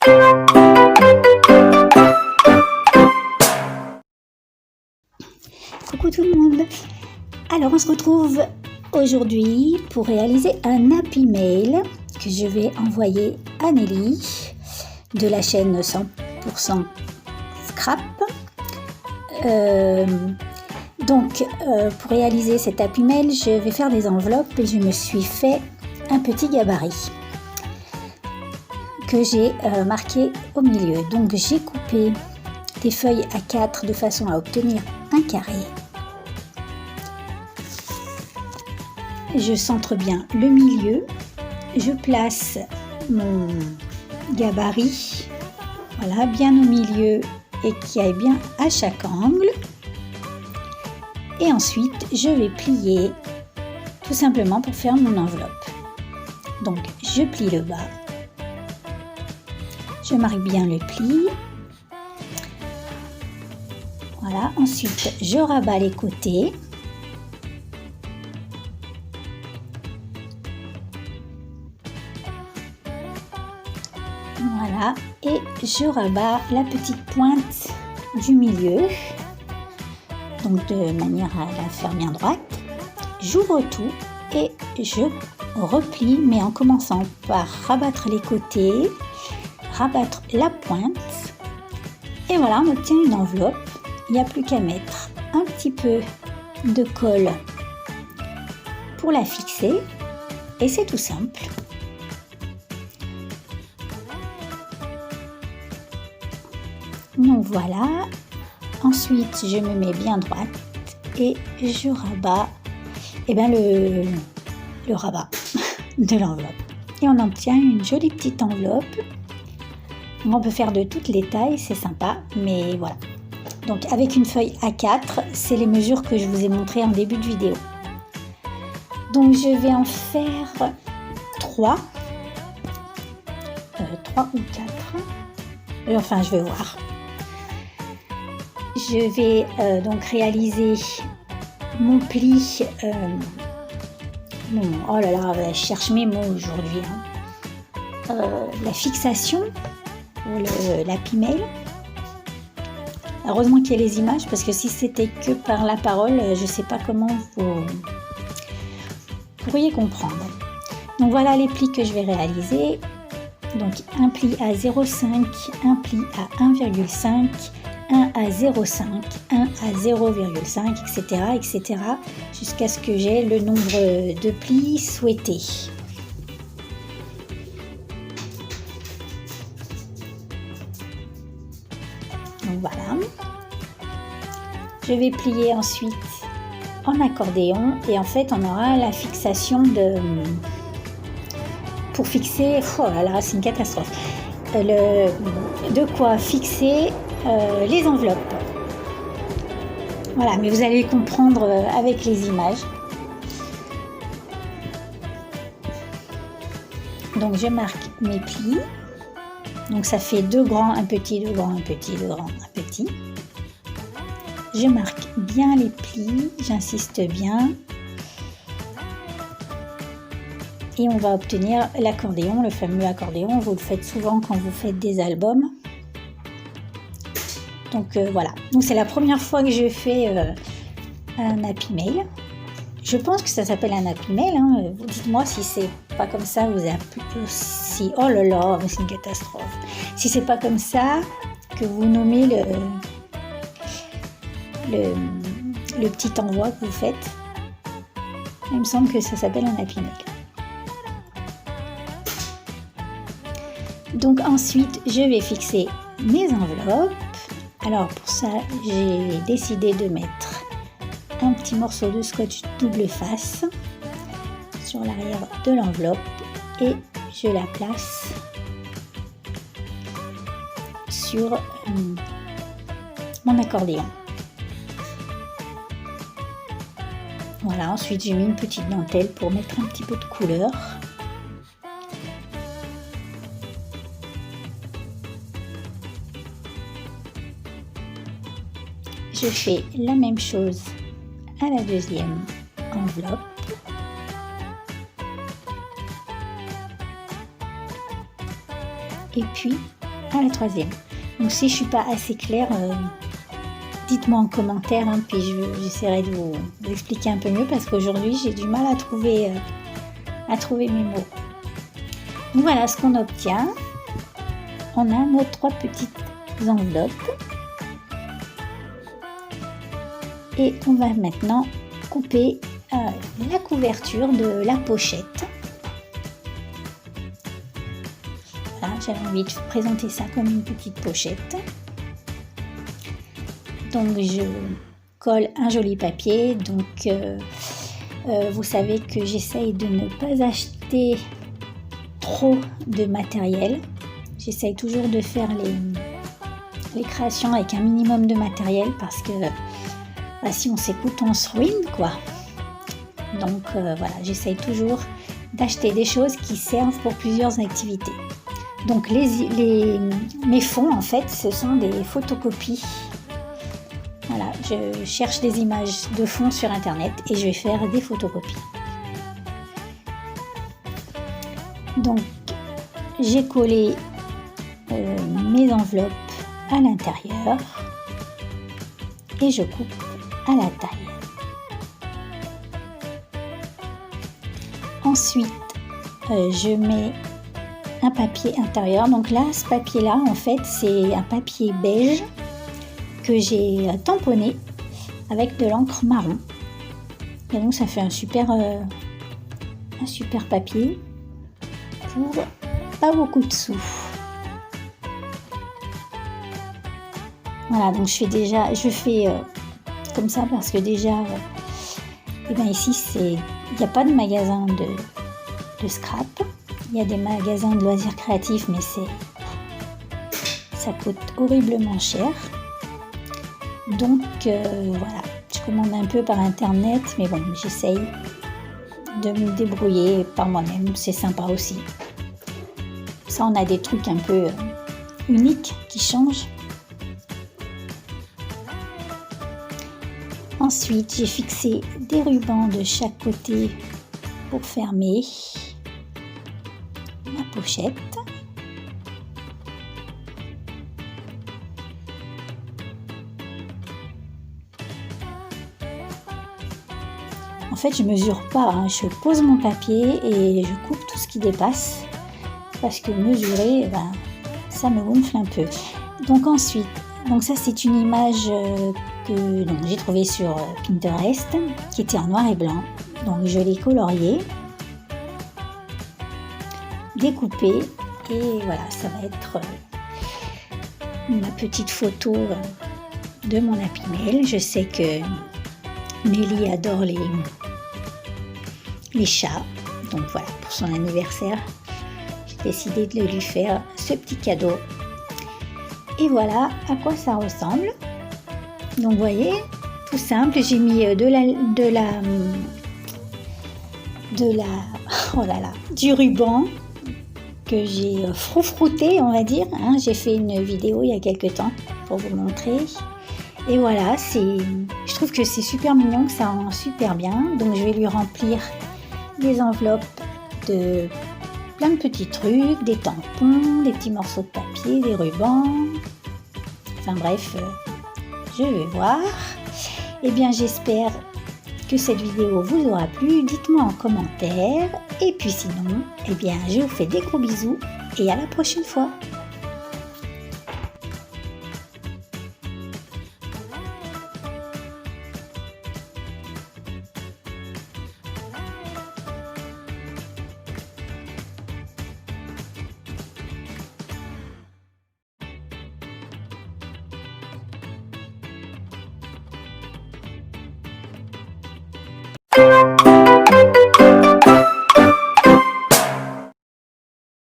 Coucou tout le monde. Alors on se retrouve aujourd'hui pour réaliser un Happy Mail que je vais envoyer à Nelly de la chaîne 100% Scrap. Pour réaliser cet Happy Mail, je vais faire des enveloppes et je me suis fait un petit gabarit que j'ai marqué au milieu. Donc j'ai coupé des feuilles A4 de façon à obtenir un carré. Je centre bien le milieu, je place mon gabarit, voilà, bien au milieu et qui aille bien à chaque angle. Et ensuite, je vais plier tout simplement pour faire mon enveloppe. Donc, je plie le bas, je marque bien le pli. Voilà, ensuite, je rabats les côtés. Voilà, et je rabats la petite pointe du milieu, donc de manière à la faire bien droite. J'ouvre tout et je replie, mais en commençant par rabattre les côtés, rabattre la pointe. Et voilà, on obtient une enveloppe. Il n'y a plus qu'à mettre un petit peu de colle pour la fixer. Et c'est tout simple. Donc voilà, ensuite je me mets bien droite et je rabats le rabat de l'enveloppe. Et on obtient une jolie petite enveloppe. On peut faire de toutes les tailles, c'est sympa, mais voilà. Donc avec une feuille A4, c'est les mesures que je vous ai montrées en début de vidéo. Donc je vais en faire 3 ou 4. Enfin, je vais voir. Je vais donc réaliser mon pli. Oh là là, je cherche mes mots aujourd'hui. La fixation pour l'Happy Mail. Heureusement qu'il y a les images, parce que si c'était que par la parole, je ne sais pas comment vous pourriez comprendre. Donc voilà les plis que je vais réaliser. Donc un pli à 0,5, un pli à 1,5, 1 à 0,5, 1 à 0,5, etc. jusqu'à ce que j'ai le nombre de plis souhaité. Donc voilà. Je vais plier ensuite en accordéon et en fait on aura la fixation pour fixer, oh là là, c'est une catastrophe, de quoi fixer les enveloppes. Voilà, mais vous allez comprendre avec les images. Donc je marque mes plis. Donc ça fait 2 grands, un petit, 2 grands, un petit, 2 grands, un petit. Je marque bien les plis, j'insiste bien. Et on va obtenir l'accordéon, le fameux accordéon. Vous le faites souvent quand vous faites des albums. Donc voilà. Donc c'est la première fois que je fais un Happy Mail. Je pense que ça s'appelle un Happy Mail. Hein. Dites-moi si c'est pas comme ça, vous avez si oh là là, c'est une catastrophe. Si c'est pas comme ça que vous nommez le petit envoi que vous faites, il me semble que ça s'appelle un Happy Mail. Donc ensuite, je vais fixer mes enveloppes. Alors pour ça, j'ai décidé de mettre un petit morceau de scotch double face sur l'arrière de l'enveloppe et je la place sur mon accordéon. Voilà, ensuite j'ai mis une petite dentelle pour mettre un petit peu de couleur. Je fais la même chose à la deuxième enveloppe. Et puis à la troisième. Donc si je suis pas assez claire, dites-moi en commentaire, hein, puis j'essaierai de vous expliquer un peu mieux parce qu'aujourd'hui j'ai du mal à trouver mes mots. Donc voilà ce qu'on obtient. On a nos 3 petites enveloppes. Et on va maintenant couper la couverture de la pochette. Voilà, j'avais envie de présenter ça comme une petite pochette. Donc je colle un joli papier. Donc vous savez que j'essaye de ne pas acheter trop de matériel. J'essaye toujours de faire les créations avec un minimum de matériel parce que si on s'écoute, on se ruine quoi. Donc voilà, j'essaye toujours d'acheter des choses qui servent pour plusieurs activités. Donc mes fonds en fait, ce sont des photocopies. Voilà, je cherche des images de fonds sur internet et je vais faire des photocopies. Donc j'ai collé mes enveloppes à l'intérieur et je coupe à la taille. Ensuite, je mets un papier intérieur. Donc là, ce papier-là, en fait, c'est un papier beige que j'ai tamponné avec de l'encre marron. Et donc, ça fait un super papier pour pas beaucoup de sous. Voilà, donc je fais comme ça parce que déjà, ici, il n'y a pas de magasin de scrap. Il y a des magasins de loisirs créatifs, mais ça coûte horriblement cher. Donc voilà, je commande un peu par internet, mais bon, j'essaye de me débrouiller par moi-même, c'est sympa aussi. Ça, on a des trucs un peu uniques qui changent. Ensuite, j'ai fixé des rubans de chaque côté pour fermer la pochette. En fait, je mesure pas, hein. Je pose mon papier et je coupe tout ce qui dépasse parce que mesurer, ça me gonfle un peu. Donc ensuite, ça c'est une image que j'ai trouvée sur Pinterest qui était en noir et blanc. Donc je l'ai coloriée, découpée et voilà, ça va être ma petite photo de mon Happy Mail. Je sais que Nelly adore les chats, donc voilà, pour son anniversaire, j'ai décidé de lui faire ce petit cadeau. Et voilà à quoi ça ressemble. Donc vous voyez, tout simple, j'ai mis du ruban que j'ai froufrouté, on va dire. Hein. J'ai fait une vidéo il y a quelques temps pour vous montrer. Et voilà, je trouve que c'est super mignon, que ça rend super bien. Donc je vais lui remplir des enveloppes de plein de petits trucs, des tampons, des petits morceaux de papier, des rubans. Enfin bref, je vais voir. Eh bien, j'espère que cette vidéo vous aura plu. Dites-moi en commentaire. Et puis sinon, je vous fais des gros bisous et à la prochaine fois.